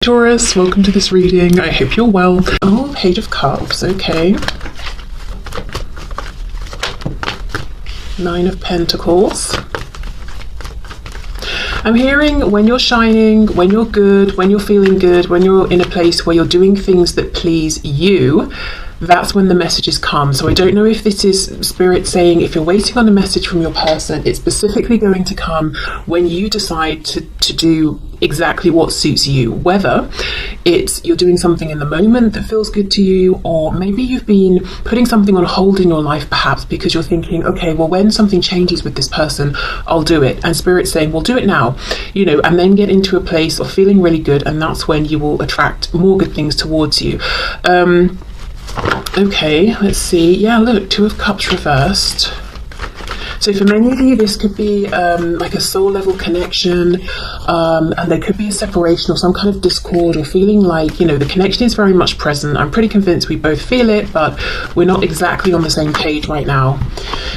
Taurus, welcome to this reading. I hope you're well. Oh, Page of Cups, okay. Nine of Pentacles. I'm hearing when you're shining, when you're good, when you're feeling good, when you're in a place where you're doing things that please you, that's when the messages come. So I don't know if this is Spirit saying if you're waiting on a message from your person, it's specifically going to come when you decide to do exactly what suits you, whether it's you're doing something in the moment that feels good to you, or maybe you've been putting something on hold in your life perhaps because you're thinking, okay, well, when something changes with this person, I'll do it. And Spirit's saying, well, do it now, and then get into a place of feeling really good, and that's when you will attract more good things towards you. Okay, let's see. Yeah, look, Two of Cups reversed. So for many of you, this could be like a soul level connection, and there could be a separation or some kind of discord, or feeling like, the connection is very much present. I'm pretty convinced we both feel it, but we're not exactly on the same page right now.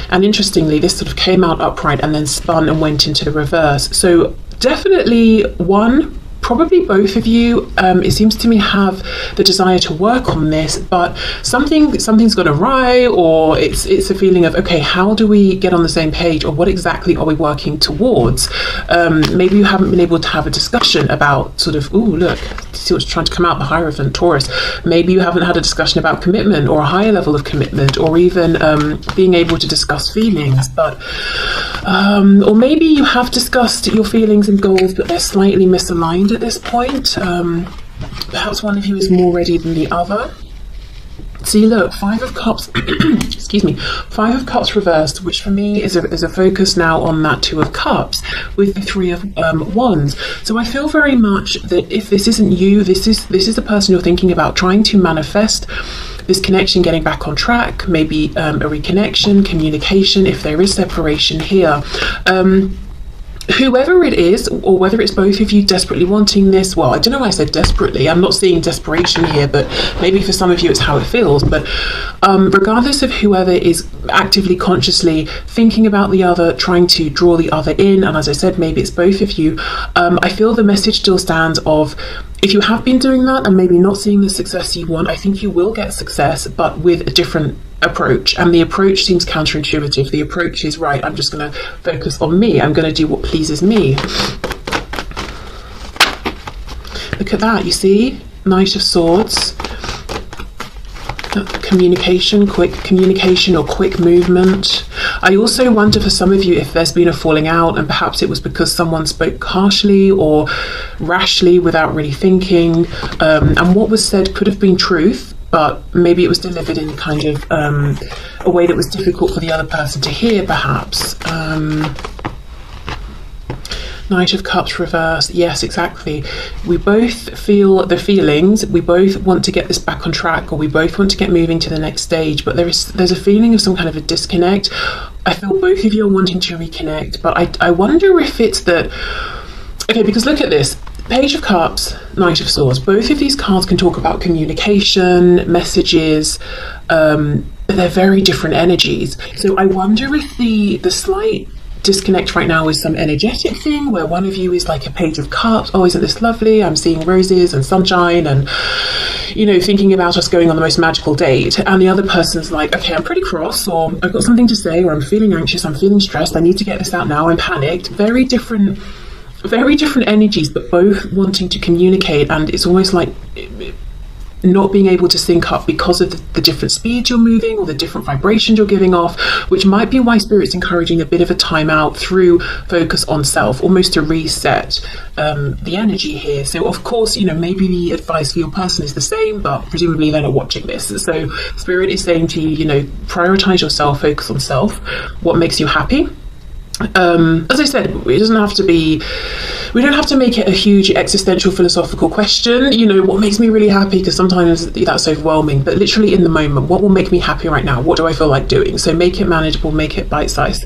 And interestingly, this sort of came out upright and then spun and went into the reverse. So definitely probably both of you, it seems to me, have the desire to work on this, but something's gone awry, or it's a feeling of, okay, how do we get on the same page, or what exactly are we working towards? Maybe you haven't been able to have a discussion about sort of, ooh, look, see what's trying to come out, the Hierophant, Taurus. Maybe you haven't had a discussion about commitment, or a higher level of commitment, or even being able to discuss feelings, but or maybe you have discussed your feelings and goals, but they're slightly misaligned at this point. Perhaps one of you is more ready than the other. See, look, Five of Cups, excuse me, Five of Cups reversed, which for me is a focus now on that Two of Cups with the Three of Wands. So I feel very much that if this isn't you, this is the person you're thinking about trying to manifest this connection, getting back on track, maybe a reconnection, communication, if there is separation here. Whoever it is, or whether it's both of you desperately wanting this, well, I don't know why I said desperately, I'm not seeing desperation here, but maybe for some of you it's how it feels, but regardless of whoever is actively, consciously thinking about the other, trying to draw the other in, and as I said, maybe it's both of you, I feel the message still stands of, if you have been doing that and maybe not seeing the success you want, I think you will get success, but with a different approach. And the approach seems counterintuitive. The approach is, right, I'm just going to focus on me. I'm going to do what pleases me. Look at that, you see? Knight of Swords. Communication, quick communication or quick movement. I also wonder for some of you if there's been a falling out, and perhaps it was because someone spoke harshly or rashly without really thinking, and what was said could have been truth, but maybe it was delivered in kind of a way that was difficult for the other person to hear, perhaps. Knight of Cups reversed. Yes, exactly. We both feel the feelings. We both want to get this back on track, or we both want to get moving to the next stage, but there's a feeling of some kind of a disconnect. I feel both of you are wanting to reconnect, but I wonder if it's that, okay, because look at this. Page of Cups, Knight of Swords. Both of these cards can talk about communication, messages, but they're very different energies. So I wonder if the slight disconnect right now is some energetic thing where one of you is like a Page of Cups, oh, isn't this lovely, I'm seeing roses and sunshine and thinking about us going on the most magical date, and the other person's like, okay, I'm pretty cross, or I've got something to say, or I'm feeling anxious, I'm feeling stressed, I need to get this out now, I'm panicked. Very different energies, but both wanting to communicate, and it's almost like not being able to sync up because of the different speeds you're moving, or the different vibrations you're giving off, which might be why Spirit's encouraging a bit of a timeout through focus on self, almost to reset the energy here. So of course, maybe the advice for your person is the same, but presumably they're not watching this. So Spirit is saying to you, prioritize yourself, focus on self, what makes you happy. As I said, it doesn't have to be, we don't have to make it a huge existential philosophical question, what makes me really happy, because sometimes that's overwhelming, but literally in the moment, what will make me happy right now? What do I feel like doing? So make it manageable, make it bite-sized.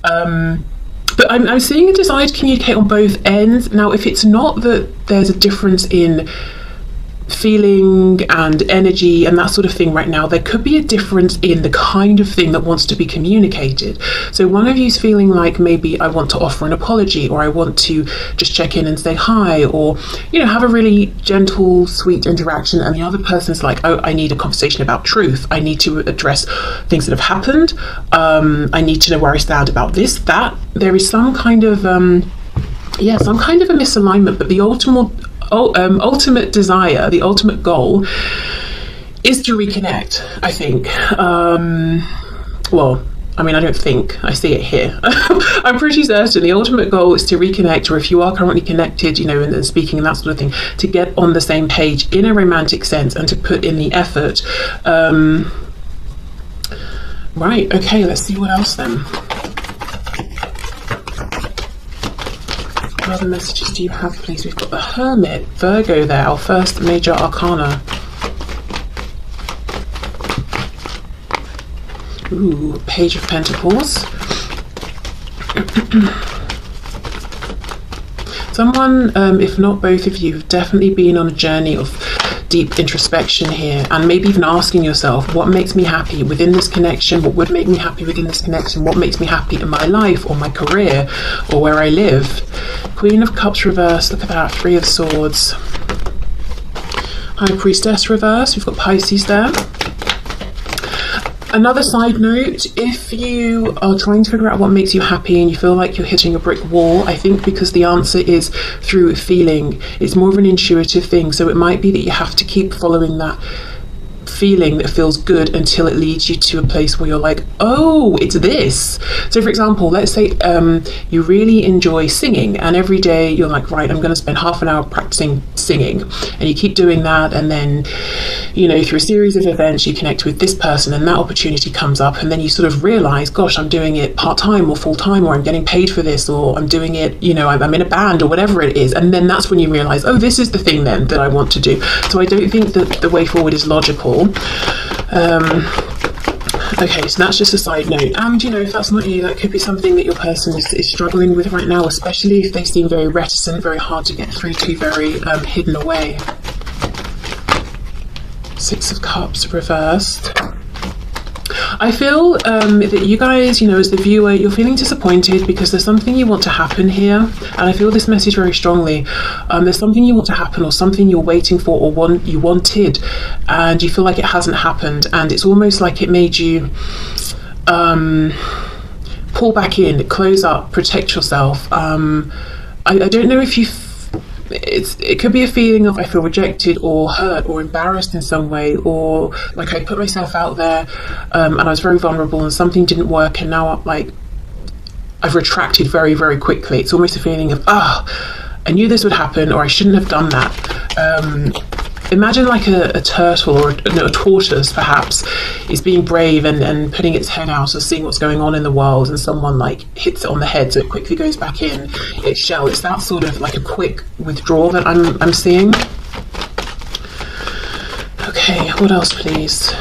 But I'm seeing a desire to communicate on both ends. Now, if it's not that there's a difference in feeling and energy and that sort of thing right now, there could be a difference in the kind of thing that wants to be communicated. So one of you's feeling like, maybe I want to offer an apology, or I want to just check in and say hi, or, you know, have a really gentle, sweet interaction, and the other person's like, oh, I need a conversation about truth. I need to address things that have happened. I need to know where I stand about this, that. There is some kind of some kind of a misalignment, but the ultimate desire, the ultimate goal is to reconnect, I think. Well, I mean, I don't think, I see it here. I'm pretty certain the ultimate goal is to reconnect, or if you are currently connected, you know, and speaking and that sort of thing, to get on the same page in a romantic sense and to put in the effort. Right, okay, let's see what else then. What other messages do you have, please? We've got the Hermit, Virgo there, our first major arcana. Ooh, Page of Pentacles. Someone, if not both of you, have definitely been on a journey of deep introspection here, and maybe even asking yourself, what makes me happy within this connection? What would make me happy within this connection? What makes me happy in my life or my career or where I live? Queen of Cups reverse, look at that, Three of Swords. High Priestess reverse, we've got Pisces there. Another side note, if you are trying to figure out what makes you happy and you feel like you're hitting a brick wall, I think because the answer is through feeling, it's more of an intuitive thing. So it might be that you have to keep following that feeling that feels good until it leads you to a place where you're like, oh, it's this. So for example, let's say you really enjoy singing, and every day you're like, right, I'm going to spend half an hour practicing singing, and you keep doing that, and then, you know, through a series of events you connect with this person and that opportunity comes up, and then you sort of realize, gosh, I'm doing it part-time or full-time, or I'm getting paid for this, or I'm doing it, you know, I'm in a band or whatever it is, and then that's when you realize, oh, this is the thing then that I want to do. So I don't think that the way forward is logical. Okay, so that's just a side note, and you know, if that's not you, that could be something that your person is struggling with right now, especially if they seem very reticent, very hard to get through to, very hidden away. Six of Cups reversed. I feel that you guys, you know, as the viewer, you're feeling disappointed because there's something you want to happen here, and I feel this message very strongly. There's something you want to happen, or something you're waiting for, or you wanted, and you feel like it hasn't happened, and it's almost like it made you pull back in, close up, protect yourself. I don't know if you it could be a feeling of, I feel rejected or hurt or embarrassed in some way, or like I put myself out there and I was very vulnerable and something didn't work, and now I've retracted very, very quickly. It's almost a feeling of, I knew this would happen, or I shouldn't have done that. Imagine like a turtle, or a tortoise perhaps, is being brave and putting its head out and seeing what's going on in the world, and someone like hits it on the head so it quickly goes back in its shell. It's that sort of like a quick withdrawal that I'm seeing. Okay, what else please?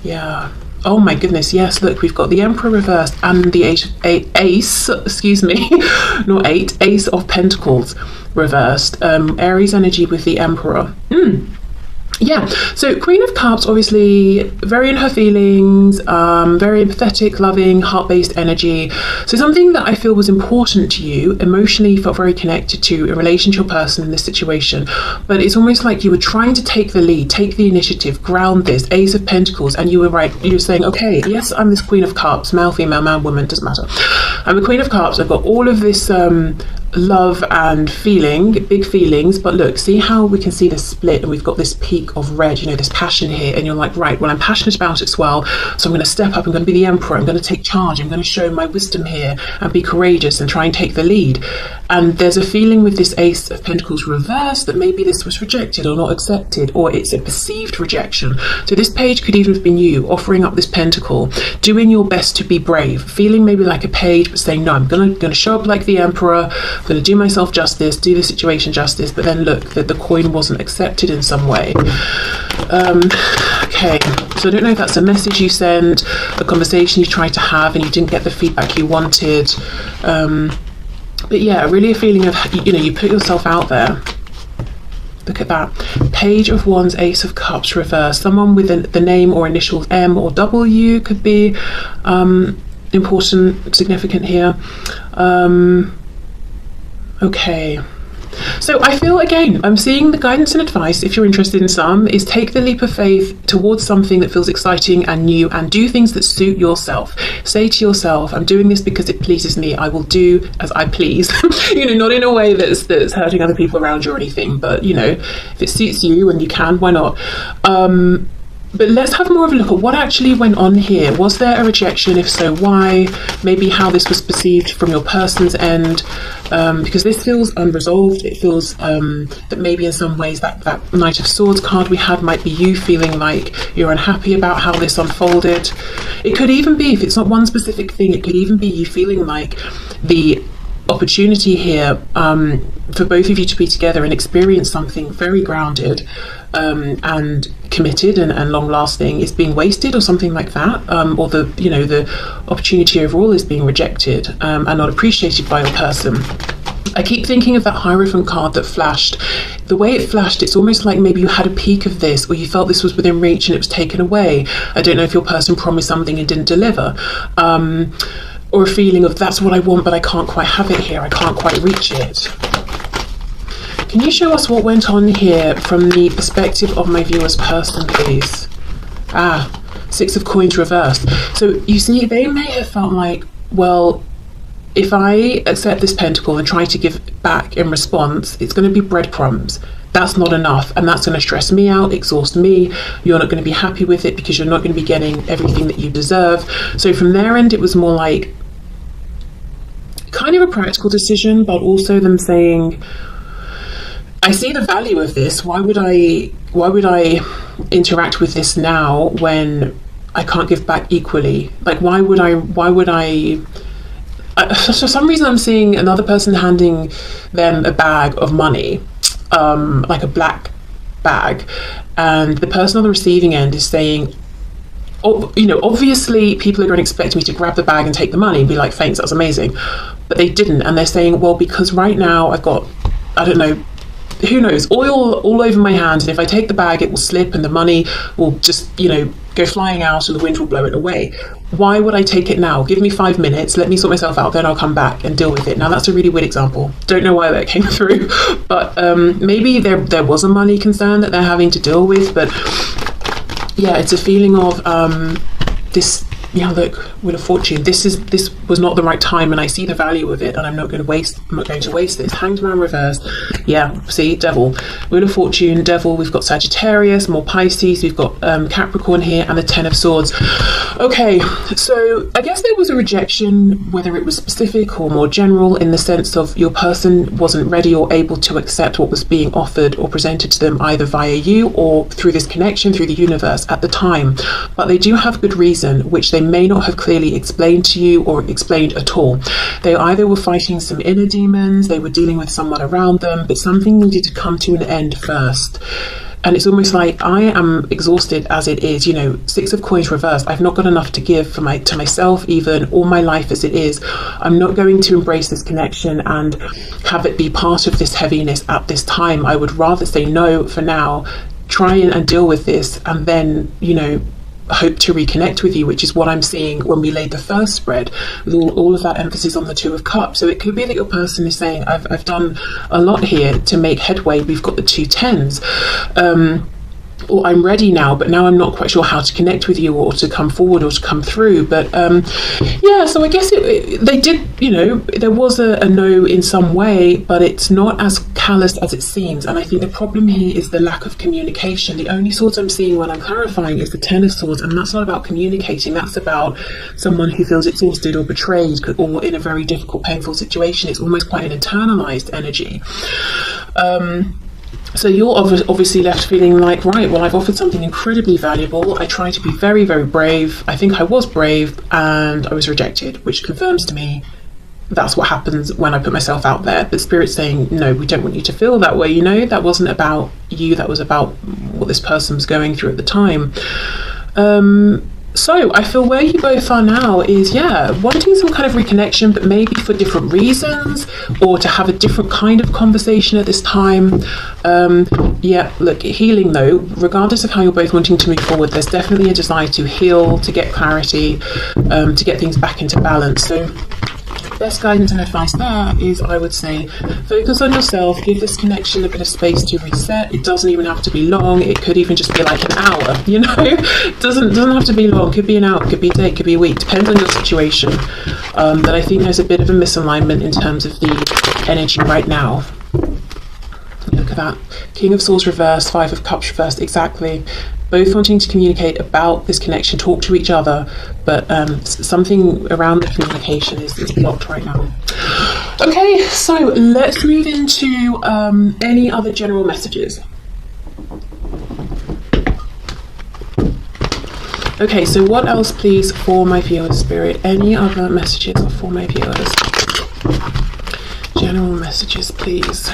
Yeah. Oh my goodness, yes, look, we've got the Emperor reversed and the Ace, excuse me, not eight, Ace of Pentacles reversed. Aries energy with the Emperor. Yeah, so Queen of Cups, obviously very in her feelings, very empathetic, loving, heart-based energy. So something that I feel was important to you, emotionally felt very connected to in relation to your person in this situation, but it's almost like you were trying to take the lead, take the initiative, ground this, Ace of Pentacles, and you were right, you were saying, okay, yes, I'm this Queen of Cups, male, female, man, woman, doesn't matter. I'm a Queen of Cups, I've got all of this love and feeling, big feelings, but look, see how we can see this split, and we've got this peak of red, you know, this passion here, and you're like, right, well, I'm passionate about it as well, so I'm going to step up, I'm going to be the Emperor, I'm going to take charge, I'm going to show my wisdom here and be courageous and try and take the lead. And there's a feeling with this Ace of Pentacles reversed that maybe this was rejected or not accepted, or it's a perceived rejection. So this page could even have been you offering up this pentacle, doing your best to be brave, feeling maybe like a page, but saying, no, I'm gonna show up like the Emperor, I'm gonna do myself justice, do the situation justice, but then look, that the coin wasn't accepted in some way. Okay, so I don't know if that's a message you sent, a conversation you tried to have and you didn't get the feedback you wanted. But yeah, really a feeling of, you know, you put yourself out there. Look at that. Page of Wands, Ace of Cups reversed. Someone with the name or initials M or W could be important, significant here. Okay. So I feel, again, I'm seeing the guidance and advice, if you're interested in some, is take the leap of faith towards something that feels exciting and new, and do things that suit yourself. Say to yourself, I'm doing this because it pleases me. I will do as I please. You know, not in a way that's hurting other people around you or anything, but, you know, if it suits you and you can, why not? But let's have more of a look at what actually went on here. Was there a rejection? If so, why? Maybe how this was perceived from your person's end, because this feels unresolved. It feels that maybe in some ways that Knight of Swords card we had might be you feeling like you're unhappy about how this unfolded. It could even be, if it's not one specific thing, it could even be you feeling like the opportunity here for both of you to be together and experience something very grounded and committed and long lasting is being wasted, or something like that, or the, you know, the opportunity overall is being rejected and not appreciated by your person. I keep thinking of that Hierophant card that flashed. The way it flashed, it's almost like maybe you had a peek of this, or you felt this was within reach and it was taken away. I don't know if your person promised something and didn't deliver, or a feeling of that's what I want but I can't quite have it here, I can't quite reach it. Can you show us what went on here from the perspective of my viewer's person, please? Six of Coins reversed. So you see, they may have felt like, well, if I accept this pentacle and try to give back in response, it's going to be breadcrumbs. That's not enough, and that's going to stress me out, exhaust me. You're not going to be happy with it because you're not going to be getting everything that you deserve. So from their end, it was more like kind of a practical decision, but also them saying, I see the value of this. Why would I interact with this now when I can't give back equally? Like, why would I for some reason I'm seeing another person handing them a bag of money, like a black bag, and the person on the receiving end is saying, oh, you know, obviously people are going to expect me to grab the bag and take the money and be like, thanks, that's amazing. But they didn't, and they're saying, well, because right now I've got, I don't know, who knows, oil all over my hands, and if I take the bag it will slip and the money will just, you know, go flying out and the wind will blow it away. Why would I take it now? Give me 5 minutes, let me sort myself out, then I'll come back and deal with it. Now that's a really weird example, don't know why that came through, but maybe there was a money concern that they're having to deal with. But yeah, it's a feeling of this, yeah, look, Wheel of Fortune, this was not the right time, and I see the value of it, and I'm not going to waste this. Hanged Man reversed. Yeah, see, Devil, Wheel of Fortune, Devil. We've got Sagittarius, more Pisces, we've got Capricorn here, and the Ten of Swords. Okay, so I guess there was a rejection, whether it was specific or more general, in the sense of your person wasn't ready or able to accept what was being offered or presented to them, either via you or through this connection, through the universe at the time. But they do have good reason, which they may not have clearly explained to you or explained at all. They either were fighting some inner demons, they were dealing with someone around them, but something needed to come to an end first. And it's almost like, I am exhausted as it is, you know, Six of Coins reversed. I've not got enough to give to myself, even, or my life as it is. I'm not going to embrace this connection and have it be part of this heaviness at this time. I would rather say no for now, try and deal with this, and then, you know, hope to reconnect with you, which is what I'm seeing when we laid the first spread, with all of that emphasis on the Two of Cups. So it could be that your person is saying, I've done a lot here to make headway. We've got the two tens, or I'm ready now, but now I'm not quite sure how to connect with you, or to come forward, or to come through. But yeah, so I guess they did, you know, there was a no in some way, but it's not as callous as it seems. And I think the problem here is the lack of communication. The only swords I'm seeing when I'm clarifying is the Ten of Swords, and that's not about communicating. That's about someone who feels exhausted or betrayed, or in a very difficult, painful situation. It's almost quite an internalized energy. So you're obviously left feeling like, right, well, I've offered something incredibly valuable. I tried to be very, very brave. I think I was brave, and I was rejected, which confirms to me that's what happens when I put myself out there. But Spirit's saying, no, we don't want you to feel that way. You know, that wasn't about you. That was about what this person was going through at the time. So I feel where you both are now is, yeah, wanting some kind of reconnection, but maybe for different reasons, or to have a different kind of conversation at this time. Yeah, look, healing though, regardless of how you're both wanting to move forward, there's definitely a desire to heal, to get clarity, to get things back into balance. So best guidance and advice there is, I would say, focus on yourself, give this connection a bit of space to reset. It doesn't even have to be long, it could even just be like an hour, you know. It doesn't have to be long, could be an hour, could be a day, could be a week, depends on your situation. But I think there's a bit of a misalignment in terms of the energy right now. Look at that, King of Swords reversed, Five of Cups reversed, exactly. Both wanting to communicate about this connection, talk to each other, but something around the communication is blocked right now. Okay, so let's move into any other general messages. Okay, so what else, please, for my viewers, Spirit? Any other messages for my viewers? General messages, please.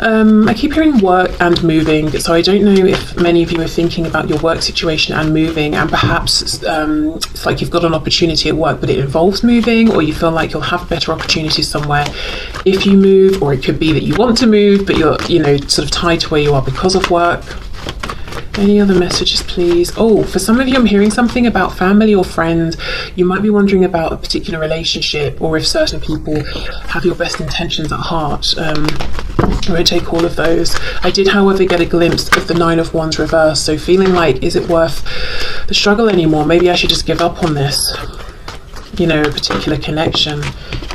I keep hearing work and moving, so I don't know if many of you are thinking about your work situation and moving, and perhaps it's like you've got an opportunity at work but it involves moving, or you feel like you'll have better opportunities somewhere if you move, or it could be that you want to move but you're, you know, sort of tied to where you are because of work. Any other messages, please? Oh, for some of you, I'm hearing something about family or friends. You might be wondering about a particular relationship, or if certain people have your best intentions at heart. I won't take all of those. I did, however, get a glimpse of the Nine of Wands reversed, so feeling like, is it worth the struggle anymore? Maybe I should just give up on this, you know, a particular connection.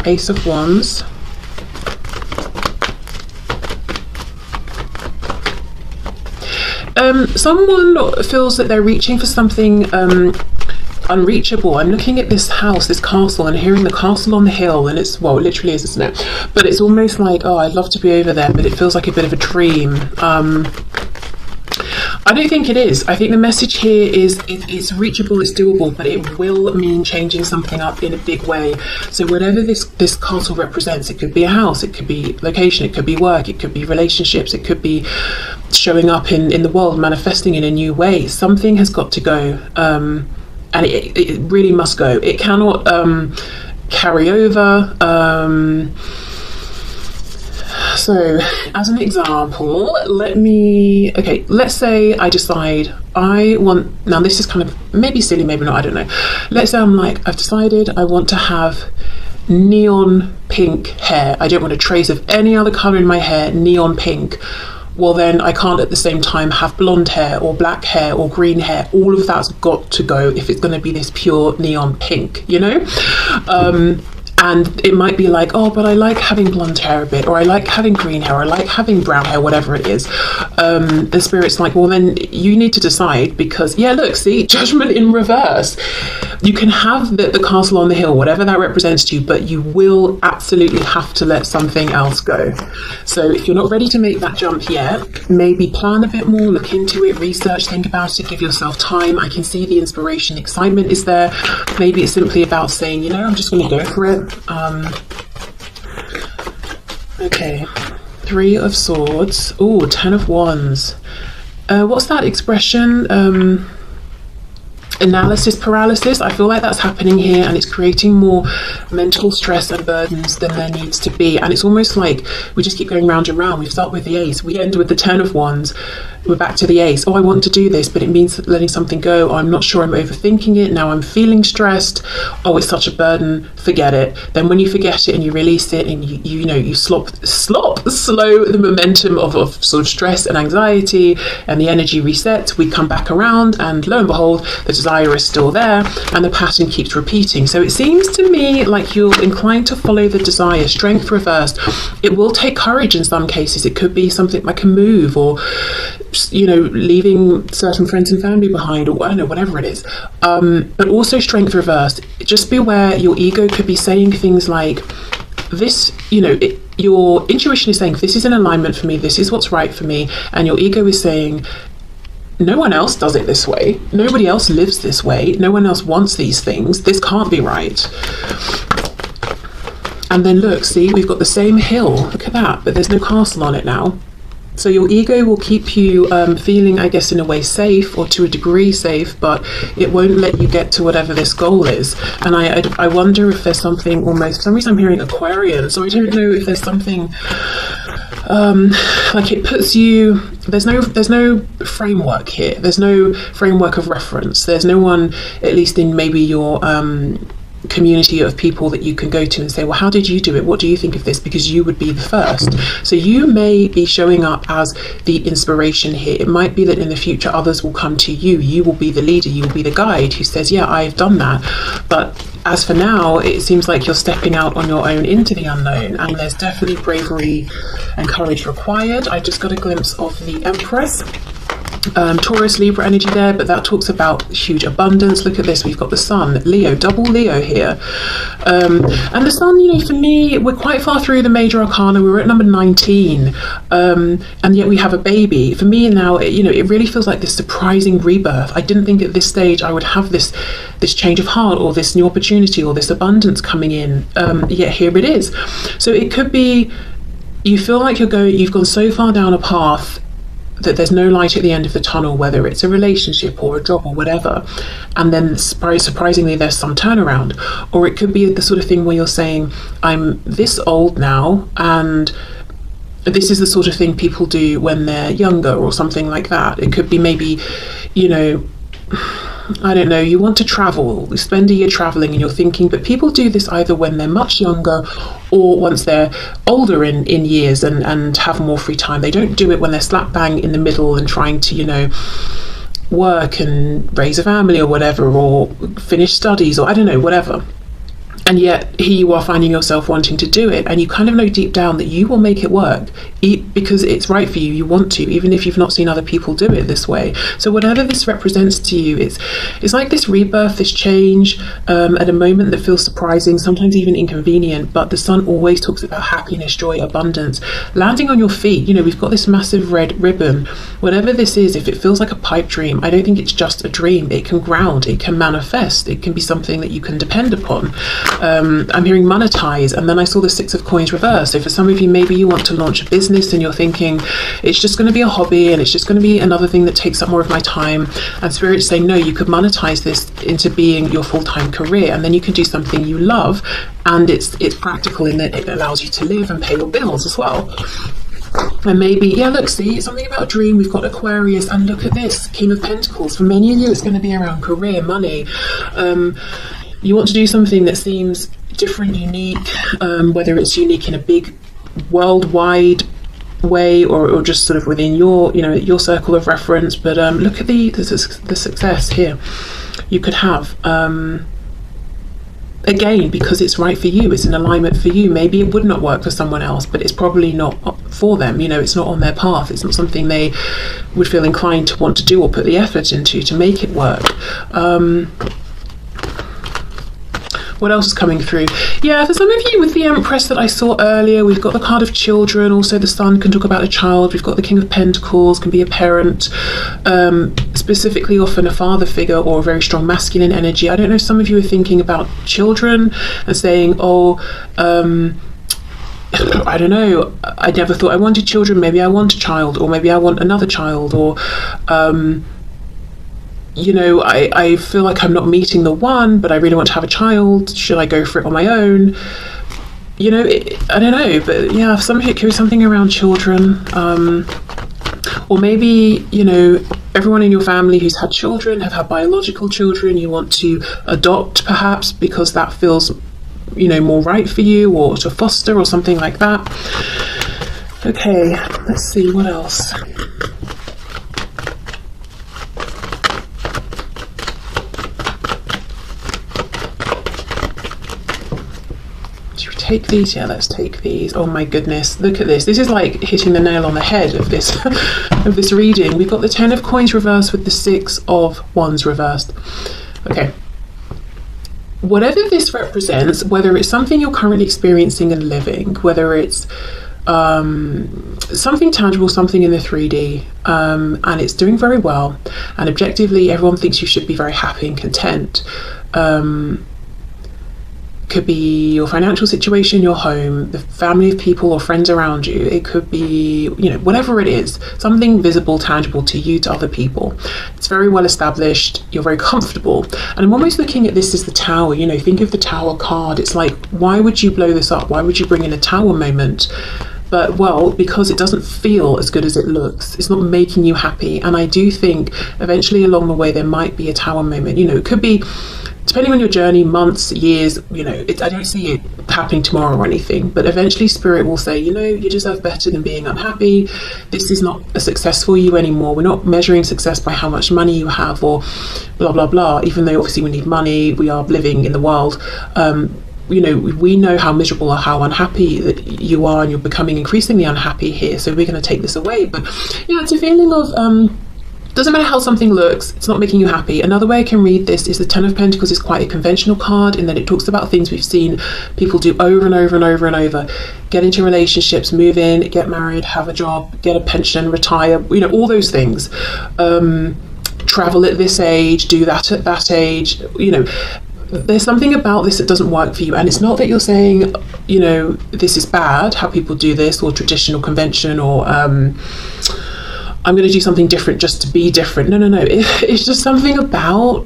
Ace of Wands. Someone feels that they're reaching for something unreachable. I'm looking at this house, this castle, and hearing the castle on the hill, and it's, well, it literally is, isn't it? But it's almost like, oh, I'd love to be over there, but it feels like a bit of a dream. I don't think it is. I think the message here is it's reachable, it's doable, but it will mean changing something up in a big way. So whatever this castle represents, it could be a house, it could be location, it could be work, it could be relationships, it could be showing up in the world, manifesting in a new way. Something has got to go, and it really must go. It cannot carry over. So as an example, let's say I decide I want, now this is kind of maybe silly, maybe not, I don't know. Let's say I'm like, I've decided I want to have neon pink hair. I don't want a trace of any other color in my hair, neon pink. Well, then I can't at the same time have blonde hair or black hair or green hair. All of that's got to go if it's going to be this pure neon pink, you know? And it might be like, oh, but I like having blonde hair a bit, or I like having green hair, or I like having brown hair, whatever it is. The Spirit's like, well, then you need to decide, because, yeah, look, see, judgment in reverse. You can have the castle on the hill, whatever that represents to you, but you will absolutely have to let something else go. So if you're not ready to make that jump yet, maybe plan a bit more, look into it, research, think about it, give yourself time. I can see the inspiration, excitement is there. Maybe it's simply about saying, you know, I'm just going to go for it. Okay, Three of Swords. Oh, Ten of Wands. What's that expression? Analysis paralysis. I feel like that's happening here, and it's creating more mental stress and burdens than there needs to be. And it's almost like we just keep going round and round. We start with the Ace, we end with the Ten of Wands, we're back to the Ace. Oh, I want to do this, but it means letting something go. Oh, I'm not sure, I'm overthinking it. Now I'm feeling stressed. Oh, it's such a burden. Forget it. Then when you forget it and you release it, and you know, you slow the momentum of sort of stress and anxiety, and the energy resets, we come back around, and lo and behold, the desire is still there, and the pattern keeps repeating. So it seems to me like you're inclined to follow the desire. Strength reversed. It will take courage in some cases. It could be something like a move, or, you know, leaving certain friends and family behind, or I don't know, whatever it is. But also strength reversed. Just beware, your ego could be saying things like this, you know, your intuition is saying, this is in alignment for me, this is what's right for me, and your ego is saying, no one else does it this way, nobody else lives this way, no one else wants these things, this can't be right. And then look, see, we've got the same hill, look at that, but there's no castle on it now. So your ego will keep you feeling, I guess, in a way safe, or to a degree safe, but it won't let you get to whatever this goal is. And I wonder if there's something, almost, for some reason I'm hearing Aquarian, so I don't know if there's something like it puts you, there's no framework here, there's no framework of reference, there's no one, at least in maybe your community of people that you can go to and say, well, how did you do it? What do you think of this? Because you would be the first. So you may be showing up as the inspiration here. It might be that in the future others will come to you. You will be the leader. You will be the guide who says, yeah, I've done that. But as for now, it seems like you're stepping out on your own into the unknown, and there's definitely bravery and courage required. I just got a glimpse of the Empress. Taurus Libra energy there, but that talks about huge abundance. Look at this, we've got the Sun, Leo, double Leo here, and the Sun, you know, for me, we're quite far through the major arcana. We were at number 19, and yet we have a baby. For me now, you know, it really feels like this surprising rebirth. I didn't think at this stage I would have this change of heart, or this new opportunity, or this abundance coming in, yet here it is. So it could be you feel like you've gone so far down a path that there's no light at the end of the tunnel, whether it's a relationship or a job or whatever, and then surprisingly there's some turnaround. Or it could be the sort of thing where you're saying, I'm this old now, and this is the sort of thing people do when they're younger, or something like that. It could be maybe, you know, I don't know, you want to travel, spend a year traveling, and you're thinking, but people do this either when they're much younger or once they're older in years and have more free time. They don't do it when they're slap bang in the middle and trying to, you know, work and raise a family or whatever, or finish studies, or I don't know, whatever. And yet here you are finding yourself wanting to do it, and you kind of know deep down that you will make it work because it's right for you. You want to, even if you've not seen other people do it this way. So whatever this represents to you, it's like this rebirth, this change, at a moment that feels surprising, sometimes even inconvenient. But the Sun always talks about happiness, joy, abundance, landing on your feet. You know, we've got this massive red ribbon. Whatever this is, if it feels like a pipe dream, I don't think it's just a dream. It can ground, it can manifest, it can be something that you can depend upon. I'm hearing monetize, and then I saw the Six of Coins reverse. So for some of you, maybe you want to launch a business and you're thinking it's just going to be a hobby, and it's just going to be another thing that takes up more of my time, and Spirit's saying no, you could monetize this into being your full-time career, and then you can do something you love, and it's practical in that it allows you to live and pay your bills as well. And maybe, yeah, look, see, something about a dream. We've got Aquarius, and look at this, King of Pentacles. For many of you, it's going to be around career, money. You want to do something that seems different, unique, whether it's unique in a big worldwide way, or just sort of within your, you know, your circle of reference. But look at the success here you could have. Again, because it's right for you, it's an alignment for you. Maybe it would not work for someone else, but it's probably not for them. You know, it's not on their path. It's not something they would feel inclined to want to do or put the effort into to make it work. What else is coming through? Yeah, for some of you with the Empress that I saw earlier, we've got the card of children. Also the Sun can talk about a child. We've got the King of Pentacles, can be a parent, specifically often a father figure or a very strong masculine energy. I don't know, some of you are thinking about children and saying, oh, I don't know, I never thought I wanted children. Maybe I want a child, or maybe I want another child, or you know, I feel like I'm not meeting the one, but I really want to have a child. Should I go for it on my own? You know, I don't know, but yeah, some of it could be something around children. Or maybe, you know, everyone in your family who's had children have had biological children. You want to adopt, perhaps, because that feels, you know, more right for you, or to foster or something like that. Okay, let's see, what else? Take these, yeah, let's take these. Oh my goodness, look at this. This is like hitting the nail on the head of this of this reading. We've got the 10 of Coins reversed with the 6 of Wands reversed. Okay, whatever this represents, whether it's something you're currently experiencing and living, whether it's something tangible, something in the 3D, and it's doing very well, and objectively everyone thinks you should be very happy and content, could be your financial situation, your home, the family of people or friends around you. It could be, you know, whatever it is, something visible, tangible to you, to other people. It's very well established. You're very comfortable. And I'm almost looking at this as the Tower. You know, think of the Tower card. It's like, why would you blow this up? Why would you bring in a Tower moment? But, well, because it doesn't feel as good as it looks. It's not making you happy. And I do think eventually along the way there might be a Tower moment. You know, it could be, depending on your journey, months, years, you know, I don't see it happening tomorrow or anything, but eventually Spirit will say, you know, you deserve better than being unhappy. This is not a success for you anymore. We're not measuring success by how much money you have or blah, blah, blah, even though obviously we need money. We are living in the world. You know, we know how miserable or how unhappy that you are, and you're becoming increasingly unhappy here. So we're going to take this away. But, yeah, it's a feeling of, doesn't matter how something looks, it's not making you happy. Another way I can read this is the Ten of Pentacles is quite a conventional card in that it talks about things we've seen people do over and over and over and over. Get into relationships, move in, get married, have a job, get a pension, retire, you know, all those things. Travel at this age, do that at that age, you know. There's something about this that doesn't work for you, and it's not that you're saying, you know, this is bad, how people do this, or traditional convention, or I'm going to do something different just to be different. No. It's just something about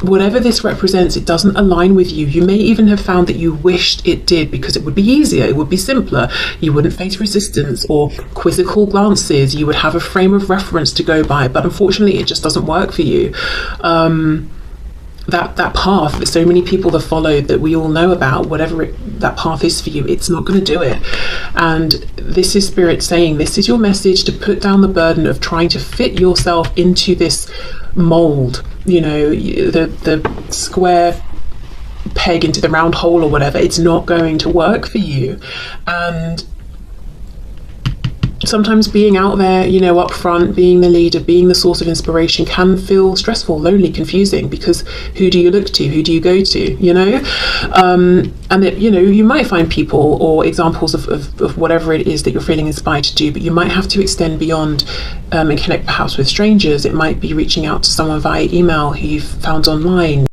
whatever this represents, it doesn't align with you. You may even have found that you wished it did, because it would be easier, it would be simpler. You wouldn't face resistance or quizzical glances. You would have a frame of reference to go by, but unfortunately it just doesn't work for you. That path that so many people have followed, that we all know about, whatever that path is for you, it's not going to do it. And this is Spirit saying, this is your message to put down the burden of trying to fit yourself into this mold, you know, the square peg into the round hole or whatever. It's not going to work for you. And sometimes being out there, you know, up front, being the leader, being the source of inspiration can feel stressful, lonely, confusing, because who do you look to? Who do you go to? You know? And that, you know, you might find people or examples of whatever it is that you're feeling inspired to do, but you might have to extend beyond and connect perhaps with strangers. It might be reaching out to someone via email who you've found online.